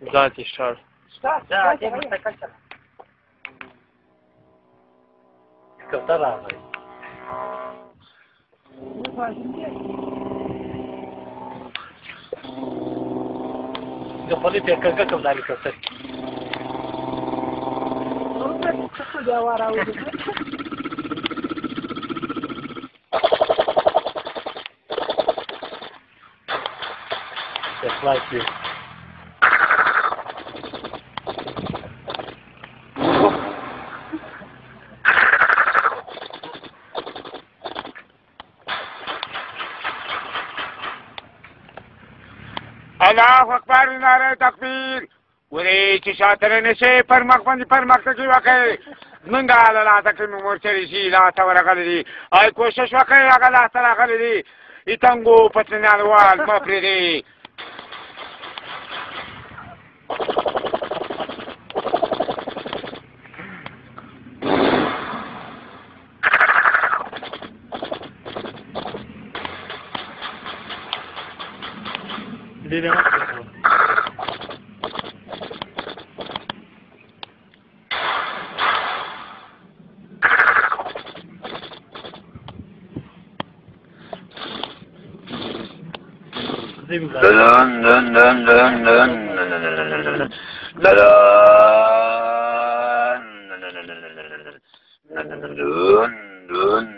ذاتي الشر ذاتي مستقل شرع كوثر راغی دخلی تکرکه کم داری کوثر اخلاص you. الله اکبر نعره تکبیر وری چې شاطر نشي پر مخ باندې پر مخ کې وکړي منګه لا تکریم مورچري شي لا تورغلي دي اي کوشش وکړي هغه لا ترغلي دي ایتنګو پتنال وال مفردي دې نه دن دن دن دن دن دن